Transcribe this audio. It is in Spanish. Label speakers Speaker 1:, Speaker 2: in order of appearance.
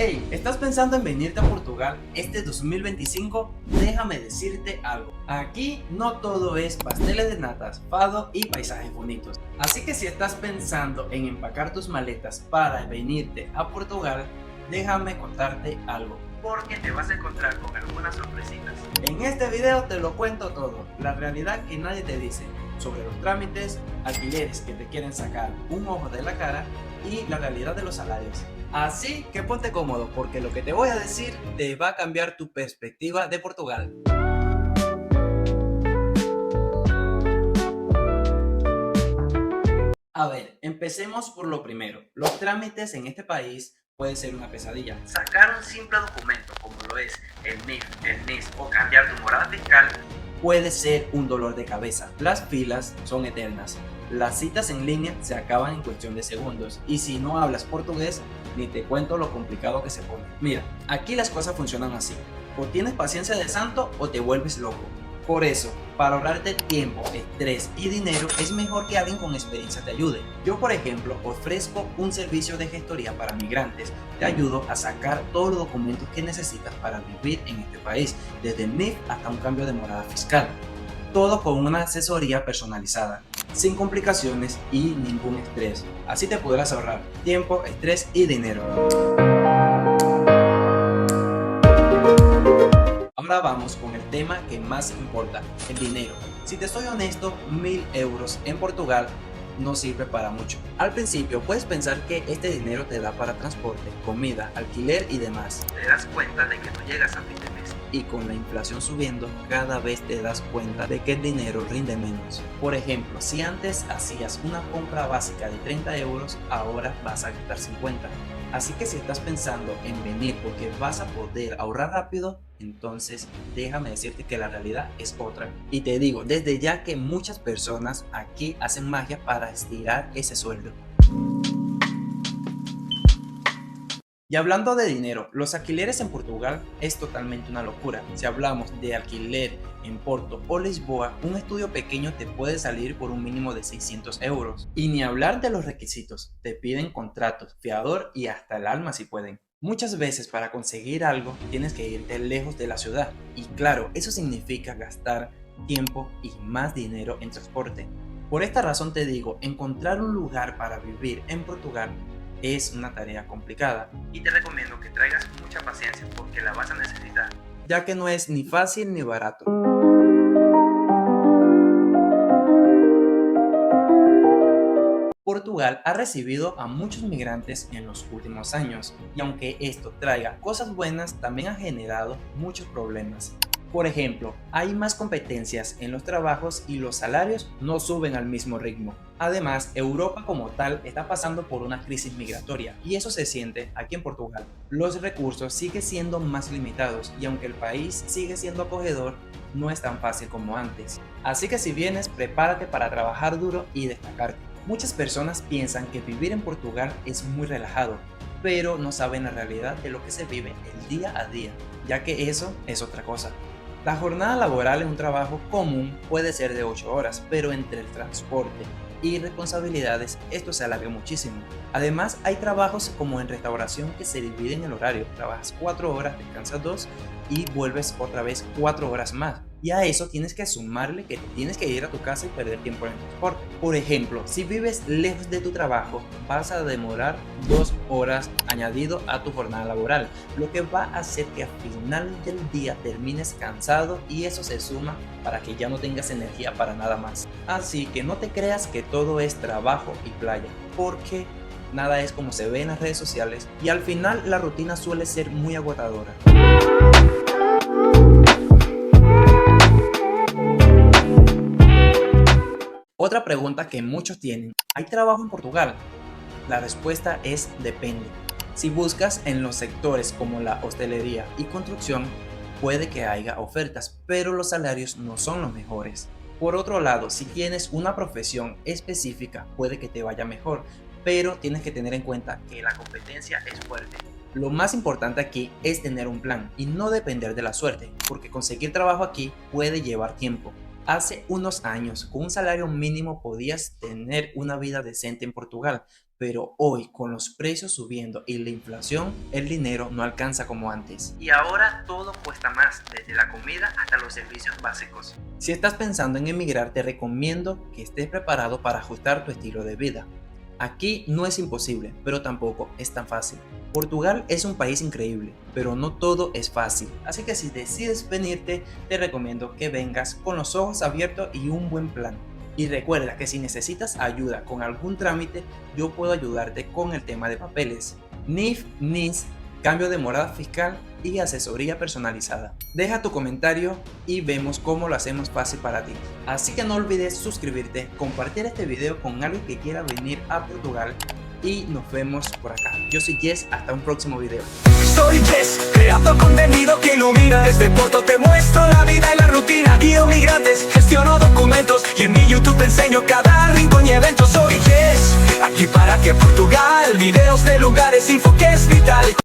Speaker 1: Hey, ¿estás pensando en venirte a Portugal este 2025? Déjame decirte algo. Aquí no todo es pasteles de natas, fado y paisajes bonitos. Así que si estás pensando en empacar tus maletas para venirte a Portugal, déjame contarte algo, porque te vas a encontrar con algunas sorpresitas. En este video te lo cuento todo, la realidad que nadie te dice, sobre los trámites, alquileres que te quieren sacar un ojo de la cara y la realidad de los salarios. Así que ponte cómodo porque lo que te voy a decir te va a cambiar tu perspectiva de Portugal. A ver, empecemos por lo primero. Los trámites en este país puede ser una pesadilla. Sacar un simple documento como lo es el NIF, el NIS o cambiar tu morada fiscal puede ser un dolor de cabeza. Las filas son eternas. Las citas en línea se acaban en cuestión de segundos y si no hablas portugués, ni te cuento lo complicado que se pone. Mira, aquí las cosas funcionan así. O tienes paciencia de santo o te vuelves loco. Por eso, para ahorrarte tiempo, estrés y dinero, es mejor que alguien con experiencia te ayude. Yo, por ejemplo, ofrezco un servicio de gestoría para migrantes. Te ayudo a sacar todos los documentos que necesitas para vivir en este país, desde el NIF hasta un cambio de morada fiscal. Todo con una asesoría personalizada, sin complicaciones y ningún estrés. Así te podrás ahorrar tiempo, estrés y dinero. Ahora vamos con el tema que más importa, el dinero. Si te soy honesto, 1000 euros en Portugal no sirve para mucho. Al principio puedes pensar que este dinero te da para transporte, comida, alquiler y demás. Te das cuenta de que no llegas a fin de mes. Y con la inflación subiendo, cada vez te das cuenta de que el dinero rinde menos. Por ejemplo, si antes hacías una compra básica de 30 euros, ahora vas a gastar 50. Así que si estás pensando en venir porque vas a poder ahorrar rápido, entonces déjame decirte que la realidad es otra. Y te digo desde ya que muchas personas aquí hacen magia para estirar ese sueldo. Y hablando de dinero, los alquileres en Portugal es totalmente una locura. Si hablamos de alquiler en Porto o Lisboa, un estudio pequeño te puede salir por un mínimo de 600 euros. Y ni hablar de los requisitos, te piden contratos, fiador y hasta el alma si pueden. Muchas veces para conseguir algo tienes que irte lejos de la ciudad. Y claro, eso significa gastar tiempo y más dinero en transporte. Por esta razón te digo, encontrar un lugar para vivir en Portugal es una tarea complicada y te recomiendo que traigas mucha paciencia porque la vas a necesitar, ya que no es ni fácil ni barato. Portugal ha recibido a muchos migrantes en los últimos años y aunque esto traiga cosas buenas, también ha generado muchos problemas. Por ejemplo, hay más competencias en los trabajos y los salarios no suben al mismo ritmo. Además, Europa como tal está pasando por una crisis migratoria y eso se siente aquí en Portugal. Los recursos siguen siendo más limitados y aunque el país sigue siendo acogedor, no es tan fácil como antes. Así que si vienes, prepárate para trabajar duro y destacarte. Muchas personas piensan que vivir en Portugal es muy relajado, pero no saben la realidad de lo que se vive el día a día, ya que eso es otra cosa. La jornada laboral en un trabajo común puede ser de 8 horas, pero entre el transporte y responsabilidades esto se alarga muchísimo. Además, hay trabajos como en restauración que se dividen el horario. Trabajas 4 horas, descansas 2 y vuelves otra vez 4 horas más. Y a eso tienes que sumarle que tienes que ir a tu casa y perder tiempo en el transporte. Por ejemplo, si vives lejos de tu trabajo, vas a demorar 2 horas añadido a tu jornada laboral, lo que va a hacer que al final del día termines cansado y eso se suma para que ya no tengas energía para nada más. Así que no te creas que todo es trabajo y playa, porque nada es como se ve en las redes sociales y al final la rutina suele ser muy agotadora. Otra pregunta que muchos tienen, ¿hay trabajo en Portugal? La respuesta es depende. Si buscas en los sectores como la hostelería y construcción, puede que haya ofertas, pero los salarios no son los mejores. Por otro lado, si tienes una profesión específica, puede que te vaya mejor, pero tienes que tener en cuenta que la competencia es fuerte. Lo más importante aquí es tener un plan y no depender de la suerte, porque conseguir trabajo aquí puede llevar tiempo. Hace unos años, con un salario mínimo podías tener una vida decente en Portugal, pero hoy con los precios subiendo y la inflación, el dinero no alcanza como antes. Y ahora todo cuesta más, desde la comida hasta los servicios básicos. Si estás pensando en emigrar, te recomiendo que estés preparado para ajustar tu estilo de vida. Aquí no es imposible, pero tampoco es tan fácil. Portugal es un país increíble, pero no todo es fácil. Así que si decides venirte, te recomiendo que vengas con los ojos abiertos y un buen plan. Y recuerda que si necesitas ayuda con algún trámite, yo puedo ayudarte con el tema de papeles. NIF, NIS, cambio de morada fiscal y asesoría personalizada. Deja tu comentario y vemos cómo lo hacemos fácil para ti. Así que no olvides suscribirte, compartir este video con alguien que quiera venir a Portugal y nos vemos por acá. Yo soy Jess, hasta un próximo video.
Speaker 2: Soy Jess, creando contenido que ilumina. Desde Porto te muestro la vida y la rutina. Guío migrantes, gestiono documentos y en mi YouTube te enseño cada rincón y evento. Soy Jess, aquí para que Portugal, videos de lugares, info que es vital.